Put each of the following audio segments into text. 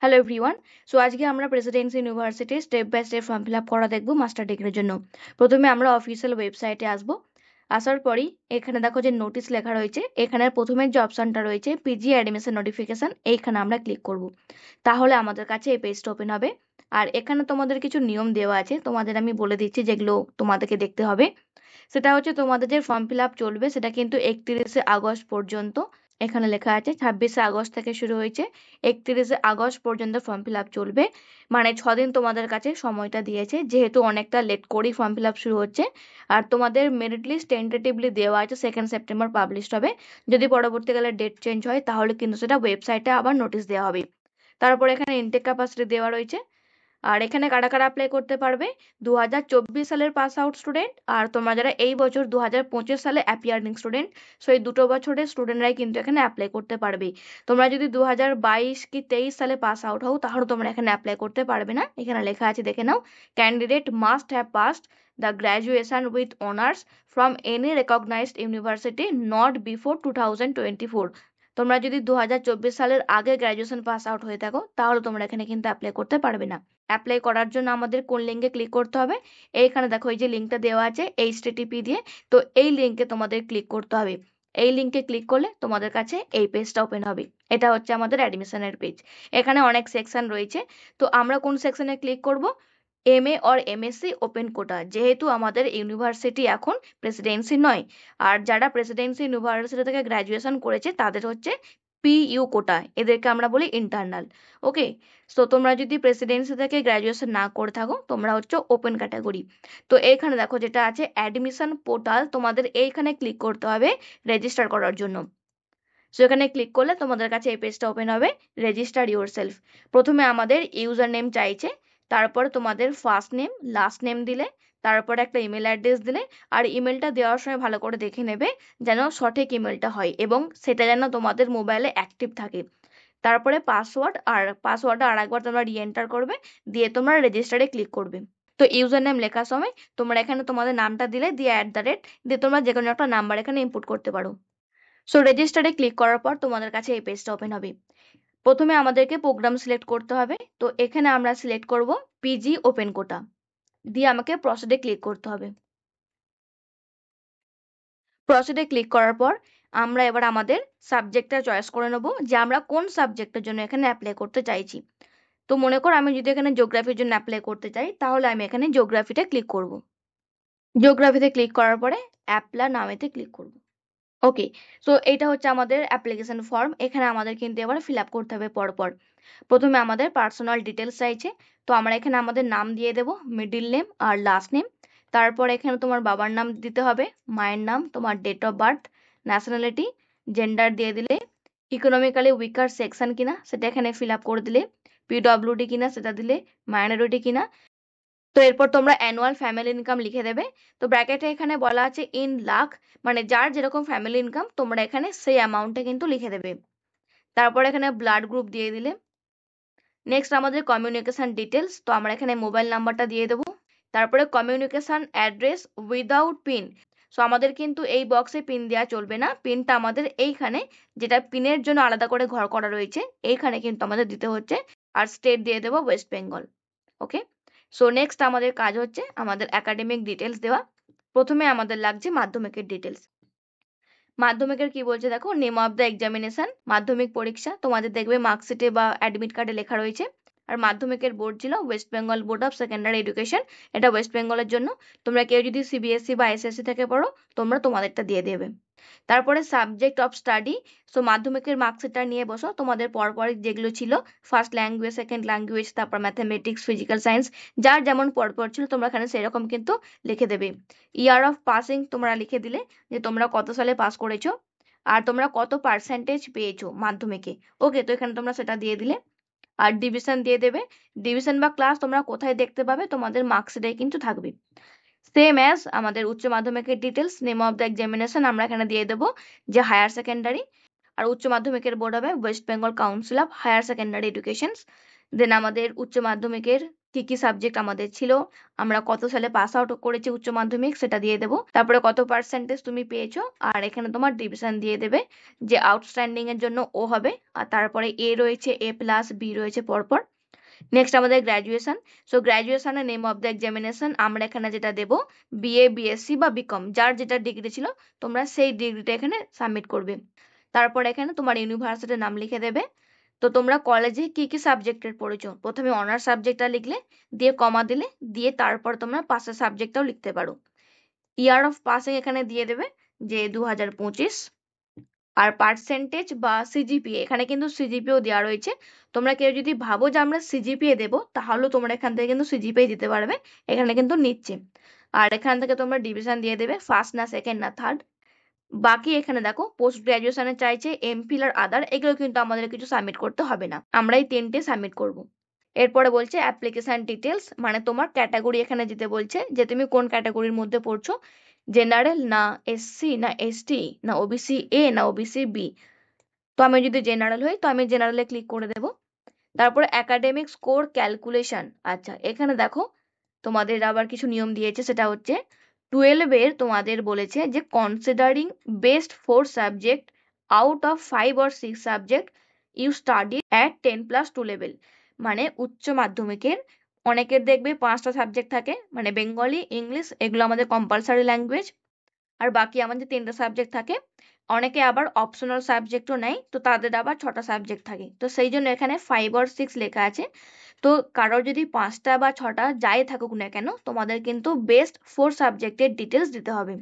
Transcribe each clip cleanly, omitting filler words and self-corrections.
Hello everyone. So আজকে আমরা Presidency ইউনিভার্সিটির step by step form fill up করা দেখবো মাস্টার ডিগ্রির জন্য। প্রথমে আমরা অফিসিয়াল ওয়েবসাইটে আসবো। আসার পরই এখানে দেখো যে নোটিশ লেখা রয়েছে, এখানে প্রথমের যে অপশনটা রয়েছে পিজি অ্যাডমিশন নোটিফিকেশন, এইখানে আমরা ক্লিক করব। তাহলে আমাদের কাছে এই পেজটা ওপেন হবে। আর এখানে তোমাদের কিছু নিয়ম দেওয়া আছে, তোমাদের আমি বলে দিচ্ছি যেগুলো তোমাদেরকে দেখতে হবে। সেটা হচ্ছে তোমাদের যে ফর্ম ফিল আপ চলবে সেটা কিন্তু 31শে আগস্ট পর্যন্ত। এখানে লেখা আছে 26শে আগস্ট থেকে শুরু হয়েছে, 31শে আগস্ট পর্যন্ত ফর্ম ফিল আপ চলবে। মানে 6 দিন তোমাদের কাছে সময়টা দিয়েছে, যেহেতু অনেকটা লেট করেই ফর্ম ফিল আপ শুরু হচ্ছে। আর তোমাদের মেরিট লিস্ট টেন্টেটিভলি দেওয়া আছে 2 সেপ্টেম্বর পাবলিশড হবে। যদি পরবর্তীকালে ডেট চেঞ্জ হয় তাহলে কিন্তু সেটা ওয়েবসাইটে আবার নোটিশ দেওয়া হবে। তারপর এখানে ইনটেক ক্যাপাসিটি দেওয়া রয়েছে। আর এখানে কারা কারা অ্যাপ্লাই করতে পারবে: 2024 সালের পাস আউট স্টুডেন্ট, আর তোমরা যারা এই বছর 2025 সালে অ্যাপিয়ারিং স্টুডেন্ট, সো এই দুটো বছরের স্টুডেন্টরাই কিন্তু এখানে অ্যাপ্লাই করতে পারবে। তোমরা যদি 2022 কি 23 সালে পাস আউট হও তাহলে তোমরা এখানে অ্যাপ্লাই করতে পারবে না। এখানে লেখা আছে, দেখে নাও, candidate must have passed the graduation with honours from any recognised university not before 2024। তোমরা যদি 2024 সালের আগে গ্র্যাজুয়েশন পাস আউট হয়ে থাকো তাহলে তোমরা এখানে কিন্তু অ্যাপ্লাই করতে পারবে না। অ্যাপ্লাই করার জন্য আমাদের কোন লিঙ্কে ক্লিক করতে হবে? এইখানে দেখো এই যে লিঙ্কটা দেওয়া আছে HTTP দিয়ে, তো এই লিঙ্কে তোমাদের ক্লিক করতে হবে। এই লিঙ্কে ক্লিক করলে তোমাদের কাছে এই পেজটা ওপেন হবে। এটা হচ্ছে আমাদের অ্যাডমিশনের পেজ। এখানে অনেক সেকশন রয়েছে, তো আমরা কোন সেকশনে ক্লিক করব? MA অর MSc ওপেন কোটা, যেহেতু আমাদের ইউনিভার্সিটি এখন প্রেসিডেন্সি নয়। আর যারা প্রেসিডেন্সি ইউনিভার্সিটি থেকে গ্র্যাজুয়েশন করেছে তাদের হচ্ছে PU কোটা, এদেরকে আমরা বলি ইন্টারনাল। ওকে, সো তোমরা যদি প্রেসিডেন্সি থেকে গ্র্যাজুয়েশন না করে থাকো তোমরা হচ্ছে ওপেন ক্যাটাগরি। তো এইখানে দেখো যেটা আছে অ্যাডমিশন পোর্টাল, তোমাদের এইখানে ক্লিক করতে হবে রেজিস্টার করার জন্য। সো এখানে ক্লিক করলে তোমাদের কাছে এই পেজটা ওপেন হবে, রেজিস্টার ইউরসেলফ। প্রথমে আমাদের ইউজার নেম চাইছে, তারপরে তোমাদের ফার্স্ট নেম লাস্ট নেম দিলে, তারপরে একটা ইমেল অ্যাড্রেস দিলে। আর ইমেলটা দেওয়ার সময় ভালো করে দেখে নেবে যেন সঠিক ইমেলটা হয় এবং সেটা যেন তোমাদের মোবাইলে অ্যাক্টিভ থাকে। তারপরে পাসওয়ার্ড, আর পাসওয়ার্ডটা আর একবার তোমরা রিএন্টার করবে, দিয়ে তোমরা রেজিস্টারে ক্লিক করবে। তো ইউজার নেম লেখার সময় তোমরা এখানে তোমাদের নামটা দিলে, দিয়ে @, দিয়ে তোমরা যে কোনো একটা নাম্বার এখানে ইনপুট করতে পারো। সো রেজিস্টারে ক্লিক করার পর তোমাদের কাছে এই পেজটা ওপেন হবে। প্রথমে আমাদেরকে প্রোগ্রাম সিলেক্ট করতে হবে, তো এখানে আমরা সিলেক্ট করব পিজি ওপেন কোটা, দিয়ে আমাকে প্রসিডে ক্লিক করতে হবে। প্রসিডে ক্লিক করার পর আমরা এবার আমাদের সাবজেক্টটা চয়েস করে নেব যে আমরা কোন সাবজেক্টের জন্য এখানে অ্যাপ্লাই করতে চাইছি। তো মনে করো আমি যদি এখানে জিওগ্রাফির জন্য অ্যাপ্লাই করতে চাই তাহলে আমি এখানে জিওগ্রাফিতে ক্লিক করব। জিওগ্রাফিতে ক্লিক করার পরে অ্যাপ্লাই নামেতে ক্লিক করব। ওকে, সো এটা হচ্ছে আমাদের অ্যাপ্লিকেশন ফর্ম। এখানে আমাদের কিন্তু এবার ফিল আপ করতে হবে পরপর। প্রথমে আমাদের পার্সোনাল ডিটেলস চাইছে, তো আমরা এখানে আমাদের নাম দিয়ে দেব, মিডিল নেম আর লাস্ট নেম। তারপর এখানে তোমার বাবার নাম দিতে হবে, মায়ের নাম, তোমার date of birth, nationality, gender দিয়ে দিলে, ইকোনমিক্যালি উইকার সেকশন কিনা সেটা এখানে ফিল আপ করে দিলে, PWD কিনা সেটা দিলে, মাইনরিটি কিনা। তো এরপর তোমরা অ্যানুয়াল ফ্যামিলি ইনকাম লিখে দেবে। তো ব্র্যাকেটে এখানে বলা আছে ইন লাখ, মানে যার যেরকম ফ্যামিলি ইনকাম তোমরা এখানে সেই অ্যামাউন্টটা কিন্তু লিখে দেবে। তারপর এখানে ব্লাড গ্রুপ দিয়ে দিলে। নেক্সট আমাদের কমিউনিকেশন ডিটেলস, তো আমরা এখানে মোবাইল নাম্বারটা দিয়ে দেবো। তারপরে communication address without pin. So আমাদের কিন্তু এই বক্সে পিন দেওয়া চলবে না, পিনটা আমাদের এইখানে, যেটা পিনের জন্য আলাদা করে ঘর করা রয়েছে, এইখানে কিন্তু আমাদের দিতে হচ্ছে। আর স্টেট দিয়ে দেবো ওয়েস্ট বেঙ্গল। ওকে, সো নেক্সট আমাদের কাজ হচ্ছে আমাদের একাডেমিক ডিটেলস দেওয়া। প্রথমে আমাদের লাগছে মাধ্যমিকের ডিটেলস। মাধ্যমিকের কি বলছে দেখো, নেম অফ দ্য এক্সামিনেশন, মাধ্যমিক পরীক্ষা তোমাদের দেখবে মার্কশিটে বা অ্যাডমিট কার্ডে লেখা রয়েছে। আর মাধ্যমিকের বোর্ড ছিল West Bengal board of secondary education, এটা ওয়েস্ট বেঙ্গলের জন্য। তোমরা কেউ যদি CBSE বা SSC থেকে পড়ো তোমরা তোমাদেরটা দিয়ে দেবে। তারপরে সাবজেক্ট অফ স্টাডি, সো মাধ্যমিকের মার্কশিটটা নিয়ে বসো, তোমাদের পরপর যেগুলো ছিল ফার্স্ট ল্যাঙ্গুয়েজ, সেকেন্ড ল্যাঙ্গুয়েজ, তারপর ম্যাথামেটিক্স, ফিজিক্যাল সায়েন্স, যার যেমন পরপর ছিল তোমরা এখানে সেরকম কিন্তু লিখে দেবে। ইয়ার অফ পাসিং তোমরা লিখে দিলে যে তোমরা কত সালে পাস করেছো আর তোমরা কত পার্সেন্টেজ পেয়েছো মাধ্যমিকে। ওকে, তো এখানে তোমরা সেটা দিয়ে দিলে। আর ডিভিশন দিয়ে দেবে, ডিভিশন বা ক্লাস তোমরা কোথায় দেখতে পাবে তোমাদের মার্কশিটে কিন্তু থাকবে। সেম অ্যাজ আমাদের উচ্চ মাধ্যমিকের details, name of the examination আমরা এখানে দিয়ে দেবো যে হায়ার সেকেন্ডারি। আর উচ্চ মাধ্যমিকের বোর্ড হবে West Bengal council of higher secondary education. Then আমাদের উচ্চ মাধ্যমিকের কি কি সাবজেক্ট আমাদের ছিল, আমরা কত সালে পাস আউট করেছি উচ্চ মাধ্যমিক সেটা দিয়ে দেবো, তারপরে কত পার্সেন্টেজ তুমি পেয়েছো, আর এখানে তোমার ডিভিশন দিয়ে দেবে, যে আউটস্ট্যান্ডিং এর জন্য ও হবে, আর তারপরে এ রয়েছে, এ প্লাস বি রয়েছে পরপর। নেক্সট আমাদের গ্র্যাজুয়েশন। সো গ্র্যাজুয়েশনের নেম অফ দ্য এক্সামিনেশন আমরা এখানে যেটা দেবো, বিএ, বিএসসি বা বিকম, যার যেটা ডিগ্রি ছিল তোমরা সেই ডিগ্রিটা এখানে সাবমিট করবে। তারপর এখানে তোমার ইউনিভার্সিটির নাম লিখে দেবে। তো তোমরা কলেজে কি কি সাবজেক্টের পড়েছো, প্রথমে অনার্স সাবজেক্টটা লিখলে, দিয়ে কমা দিলে, দিয়ে তারপর তোমরা পাসের সাবজেক্টটাও লিখতে পারো। ইয়ার অফ পাসিং এখানে দিয়ে দেবে যে 2025। আর পার্সেন্টেজ বা সিজিপিএ, এখানে কিন্তু সিজিপিও দেওয়া রয়েছে। তোমরা কেউ যদি ভাবো যে আমরা সিজিপিএ দেবো, তাহলেও তোমরা এখান থেকে কিন্তু সিজিপিএ দিতে পারবে, এখানে কিন্তু নিচ্ছে। আর এখান থেকে তোমরা ডিভিশন দিয়ে দেবে, ফার্স্ট না সেকেন্ড না থার্ড। বাকি এখানে দেখো পোস্ট গ্রাজুয়েশনে চাইছে এমফিল আর আদার, এগুলো কিন্তু আমাদের কিছু সাবমিট করতে হবে না, আমরা এই 3টে সাবমিট করব। এরপরে বলছে অ্যাপ্লিকেশন ডিটেলস, মানে তোমার ক্যাটাগরি এখানে দিতে বলছে, যে তুমি কোন ক্যাটাগরির মধ্যে পড়ছো, জেনারেল না এসসি না এসটি না ওবিসি এ না ওবিসি বি। তো আমি যদি জেনারেল হই তো আমি জেনারেলে ক্লিক করে দেব। তারপরে একাডেমিক স্কোর ক্যালকুলেশন, আচ্ছা এখানে দেখো তোমাদের আবার কিছু নিয়ম দিয়েছে, সেটা হচ্ছে 12 এর তোমাদের বলেছে যে considering best 4 subject out of 5 or 6 subject you study at 10+2 level. মানে উচ্চ মাধ্যমিকের অনেকের দেখবে 5টা সাবজেক্ট থাকে, মানে বেঙ্গলি, ইংলিশ, এগুলো আমাদের কম্পালসারি ল্যাঙ্গুয়েজ, আর বাকি আমাদের 3টে সাবজেক্ট থাকে। অনেকে আবার অপশনাল সাবজেক্টও নেয়, তো তাদের আবার 6টা সাবজেক্ট থাকে, তো সেই জন্য এখানে 5 or 6 লেখা আছে। তো কারোর যদি 5টা বা 6টা যাই থাকুক না কেন, তোমাদের কিন্তু বেস্ট 4 সাবজেক্টের ডিটেলস দিতে হবে।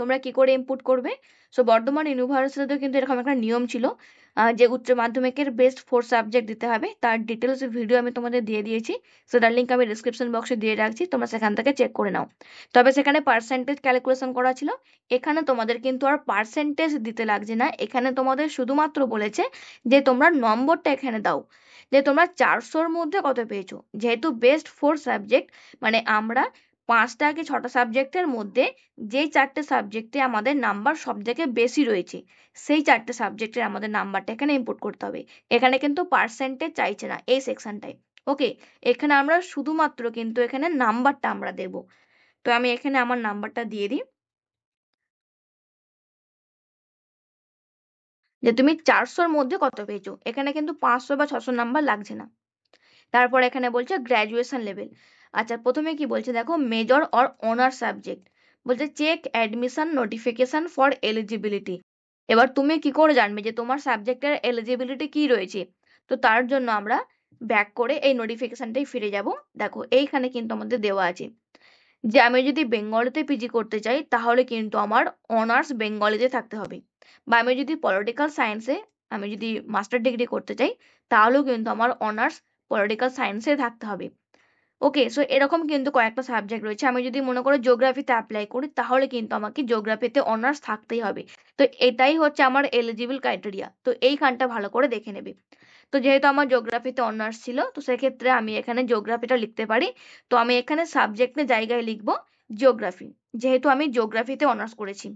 তোমরা কি করে ইনপুট করবে? সো বর্ধমান ইউনিভার্সিটিতেও কিন্তু এরকম একটা নিয়ম ছিল, যে উচ্চ মাধ্যমিকের বেস্ট 4 সাবজেক্ট দিতে হবে, তার ডিটেলস ভিডিও আমি তোমাদের দিয়ে দিয়েছি, সেটার লিঙ্ক আমি ডিসক্রিপশন বক্সে দিয়ে রাখছি, তোমরা সেখান থেকে চেক করে নাও। তবে সেখানে পার্সেন্টেজ ক্যালকুলেশন করা ছিল, এখানে তোমাদের কিন্তু আর পার্সেন্টেজ দিতে লাগছে না, এখানে তোমাদের শুধুমাত্র বলেছে যে তোমরা নম্বরটা এখানে দাও, যে তোমরা 400-র মধ্যে কত পেয়েছো। যেহেতু বেস্ট 4 সাবজেক্ট, মানে আমরা 5টা কি 6টা সাবজেক্টের মধ্যে যেই 4টে সাবজেক্টে আমাদের নাম্বার সব থেকে বেশি রয়েছে, সেই 4টে সাবজেক্টের আমাদের নাম্বারটা এখানে ইনপুট করতে হবে। এখানে কিন্তু পার্সেন্টেজ চাইছে না এই সেকশনটায়। ওকে, এখানে আমরা শুধুমাত্র কিন্তু এখানে নাম্বারটা আমরা দেব। তো আমি এখানে আমার নাম্বারটা দিয়ে দিই, যে তুমি 400-র মধ্যে কত পেয়েছো, এখানে কিন্তু 500 বা 600 নাম্বার লাগছে না। তারপর এখানে বলছে গ্র্যাজুয়েশন লেভেল। আচ্ছা প্রথমে কি বলছে দেখো, মেজর অর অনার্স সাবজেক্ট, বলছে check admission notification for eligibility. এবার তুমি কি করে জানবে যে তোমার সাবজেক্টের এলিজিবিলিটি কি রয়েছে? তো তার জন্য আমরা ব্যাক করে এই নোটিফিকেশনটাই ফিরে যাব। দেখো এইখানে কিন্তু আমাদের দেওয়া আছে যে আমি যদি বেঙ্গলিতে পিজি করতে চাই, তাহলে কিন্তু আমার অনার্স বেঙ্গলিতে থাকতে হবে, বা আমি যদি পলিটিক্যাল সায়েন্সে আমি যদি মাস্টার ডিগ্রি করতে চাই, তাহলেও কিন্তু আমার অনার্স পলিটিক্যাল সায়েন্সে থাকতে হবে। ওকে, সো এরকম কিন্তু কয়েকটা সাবজেক্ট রয়েছে। আমি যদি মনে করো জিওগ্রাফিতে অ্যাপ্লাই করি, তাহলে কিন্তু আমাকে জিওগ্রাফিতে অনার্স থাকতেই হবে। তো এটাই হচ্ছে আমার এলিজিবল ক্রাইটেরিয়া, তো এইখানটা ভালো করে দেখে নেবে। তো যেহেতু আমার জিওগ্রাফিতে অনার্স ছিল, তো সেক্ষেত্রে আমি এখানে জিওগ্রাফিটা লিখতে পারি। তো আমি এখানে সাবজেক্টের জায়গায় লিখবো জিওগ্রাফি, যেহেতু আমি জিওগ্রাফিতে অনার্স করেছি।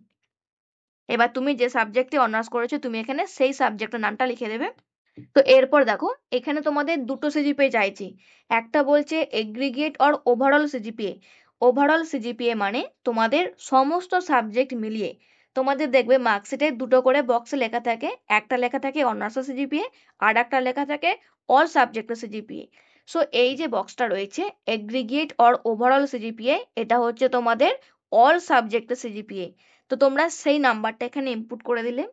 এবার তুমি যে সাবজেক্টে অনার্স করেছো, তুমি এখানে সেই সাবজেক্টের নামটা লিখে দেবে। তো এরপর দেখো এখানে তোমাদের দুটো সিজিপিএ চাইছি, একটা বলছে aggregate or overall CGPA. Overall CGPA মানে তোমাদের সমস্ত সাবজেক্ট মিলিয়ে, তোমাদের দেখবে মার্কশিটে দুটো করে বক্সে লেখা থাকে, একটা লেখা থাকে অনার্স সিজিপিএ, আর একটা লেখা থাকে অল সাবজেক্ট সিজিপিএ। সো এই যে বক্সটা রয়েছে এগ্রিগেট অর ওভারঅল সিজিপিএ, এটা হচ্ছে তোমাদের অল সাবজেক্ট সিজিপিএ। তো তোমরা সেই নাম্বারটা এখানে ইনপুট করে দিলে।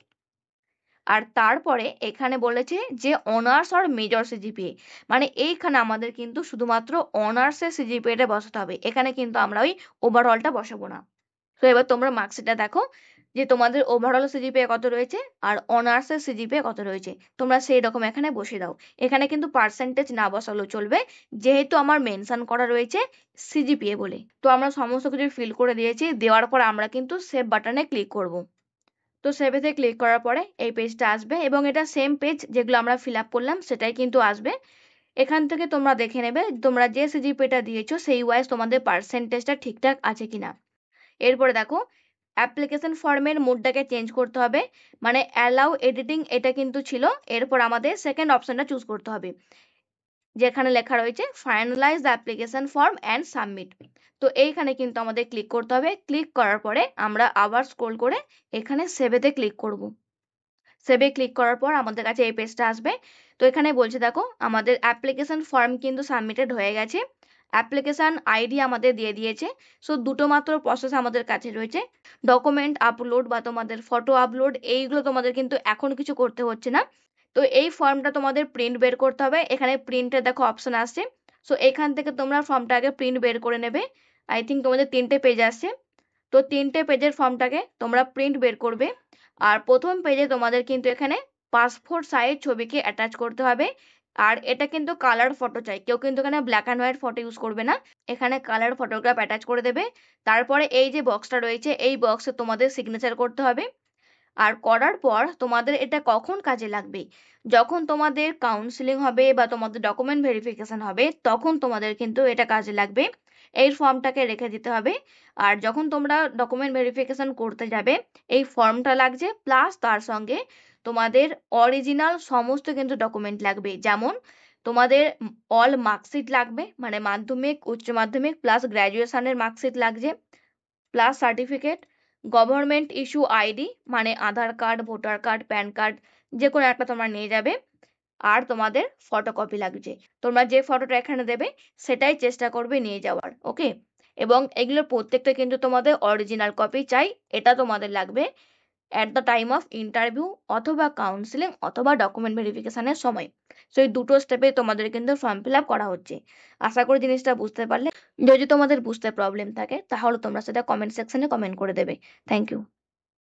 আর তারপরে এখানে বলেছে যে অনার্স আর মেজর সিজিপিএ, মানে এইখানে আমাদের কিন্তু শুধুমাত্র অনার্সের সিজিপিএটা বসাতে হবে, এখানে কিন্তু আমরা ওই ওভারঅলটা বসাবো না। তো এবার তোমরা মার্কশিটটা দেখো যে তোমাদের ওভারঅল সিজিপিএ কত রয়েছে আর অনার্সের সিজিপিএ কত রয়েছে, তোমরা সেই রকম এখানে বসে দাও। এখানে কিন্তু পার্সেন্টেজ না বসালেও চলবে, যেহেতু আমার মেনশন করা রয়েছে সিজিপিএ বলে। তো আমরা সমস্ত কিছু ফিল করে দিয়েছি, দেওয়ার পর আমরা কিন্তু সেভ বাটনে ক্লিক করব। তো সেভেতে ক্লিক করার পরে এই পেজটা আসবে, এবং এটা সেম পেজ যেগুলো আমরা ফিল আপ করলাম সেটাই কিন্তু আসবে। এখান থেকে তোমরা দেখে নেবে তোমরা যে সিজিপিএটা দিয়েছো সেই ওয়াইজ তোমাদের পার্সেন্টেজটা ঠিকঠাক আছে কিনা। এরপরে দেখো অ্যাপ্লিকেশন ফর্মের মোডটাকে চেঞ্জ করতে হবে, মানে অ্যালাউ এডিটিং এটা কিন্তু ছিল, এরপর আমাদের সেকেন্ড অপশনটা চুজ করতে হবে, যেখানে লেখা রয়েছে finalise the application form and submit. তো এইখানে কিন্তু আমাদের ক্লিক করতে হবে। ক্লিক করার পরে আমরা আবার স্ক্রল করে এখানে সেভেতে ক্লিক করব। সেভে ক্লিক করার পর আমাদের কাছে এই পেজটা আসবে। তো এখানে বলছে দেখো আমাদের অ্যাপ্লিকেশন ফর্ম কিন্তু সাবমিটেড হয়ে গেছে, অ্যাপ্লিকেশন আইডি আমাদের দিয়ে দিয়েছে। সো দুটো মাত্র প্রসেস আমাদের কাছে রয়েছে, ডকুমেন্ট আপলোড বা তোমাদের ফটো আপলোড, এইগুলো তোমাদের কিন্তু এখন কিছু করতে হচ্ছে না। তো এই ফর্মটা তোমাদের প্রিন্ট বের করতে হবে। এখানে প্রিন্টের দেখো অপশন আসছে। সো এখান থেকে তোমরা ফর্মটা আগে প্রিন্ট বের করে নেবে। আই থিঙ্ক তোমাদের 3টে পেজ আসছে। তো 3টে পেজের ফর্মটাকে তোমরা প্রিন্ট বের করবে। আর প্রথম পেজে তোমাদের কিন্তু এখানে পাসপোর্ট সাইজ ছবিকে অ্যাটাচ করতে হবে। আর এটা কিন্তু কালার ফটো চাই, কেউ কিন্তু এখানে black and white photo use করবে না, এখানে কালার ফটোগ্রাফ অ্যাটাচ করে দেবে। তারপরে এই যে বক্সটা রয়েছে এই বক্সে তোমাদের সিগনেচার করতে হবে। আর করার পর তোমাদের এটা কখন কাজে লাগবে, যখন তোমাদের কাউন্সিলিং হবে বা তোমাদের ডকুমেন্ট ভেরিফিকেশন হবে তখন তোমাদের কিন্তু এটা কাজে লাগবে। এই ফর্মটাকে রেখে দিতে হবে। আর যখন তোমরা ডকুমেন্ট ভেরিফিকেশন করতে যাবে এই ফর্মটা লাগছে, প্লাস তার সঙ্গে তোমাদের অরিজিনাল সমস্ত কিন্তু ডকুমেন্ট লাগবে। যেমন তোমাদের অল মার্কশিট লাগবে, মানে মাধ্যমিক উচ্চ মাধ্যমিক প্লাস গ্র্যাজুয়েশনের মার্কশিট লাগছে, plus certificate, government issue ID মানে Aadhaar card, voter card, PAN card, যে কোনো একটা তোমরা নিয়ে যাবে। আর তোমাদের ফটোকপি লাগছে, তোমরা যে ফটোটা এখানে দেবে সেটাই চেষ্টা করবে নিয়ে যাওয়ার, ওকে। এবং এগুলোর প্রত্যেকটা কিন্তু তোমাদের অরিজিনাল কপি চাই, এটা তোমাদের লাগবে at the time of interview অথবা কাউন্সিলিং অথবা ডকুমেন্ট ভেরিফিকেশনের সময়। সো এই দুটো স্টেপে তোমাদের কিন্তু ফর্ম ফিল আপ করা হচ্ছে। আশা করি জিনিসটা বুঝতে পারলে। যদি তোমাদের বুঝতে প্রবলেম থাকে তাহলে তোমরা সেটা কমেন্ট সেকশনে কমেন্ট করে দেবে। Thank you.